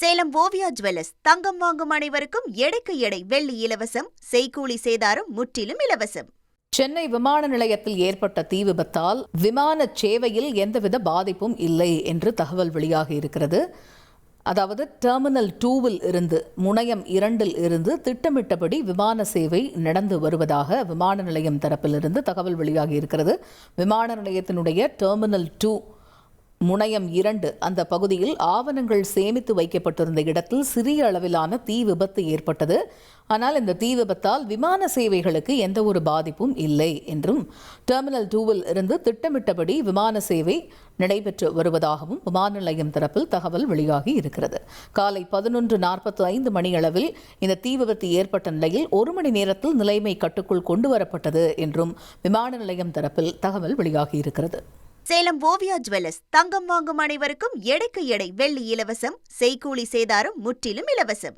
Salem Oviya jewellers தங்கம் வாங்கும் அனைவருக்கும் எடைக்கு எடை வெள்ளி இலவசம், செய்கூலி சேதாரம் முற்றிலும் இலவசம். சென்னை விமான நிலையத்தில் ஏற்பட்ட தீ விபத்தால் விமான சேவையில் எந்தவித பாதிப்பும் இல்லை என்று தகவல் வெளியாகி இருக்கிறது. அதாவது டெர்மினல் 2வில் இருந்து முனையம் 2ல் இருந்து திட்டமிட்டபடி விமான சேவை நடந்து வருவதாக விமான நிலையம் தரப்பிலிருந்து தகவல் வெளியாகி இருக்கிறது. விமான நிலையத்தினுடைய டெர்மினல் 2 முனையம் 2 அந்த பகுதியில் ஆவணங்கள் சேமித்து வைக்கப்பட்டிருந்த இடத்தில் சிறிய அளவிலான தீ விபத்து ஏற்பட்டது. ஆனால் இந்த தீ விபத்தால் விமான சேவைகளுக்கு எந்த ஒரு பாதிப்பும் இல்லை என்றும் டெர்மினல் 2வில் இருந்து திட்டமிட்டபடி விமான சேவை நடைபெற்று வருவதாகவும் விமான நிலையம் தரப்பில் தகவல் வெளியாகி இருக்கிறது. காலை 11:45 மணியளவில் இந்த தீ விபத்து ஏற்பட்ட நிலையில் 1 மணி நேரத்தில் நிலைமை கட்டுக்குள் கொண்டுவரப்பட்டது என்றும் விமான நிலையம் தரப்பில் தகவல் வெளியாகி இருக்கிறது. சேலம் ஓவியா ஜுவல்லர்ஸ் தங்கம் வாங்கும் அனைவருக்கும் எடைக்கு எடை வெள்ளி இலவசம், செய்கூலி சேதாரம் முற்றிலும் இலவசம்.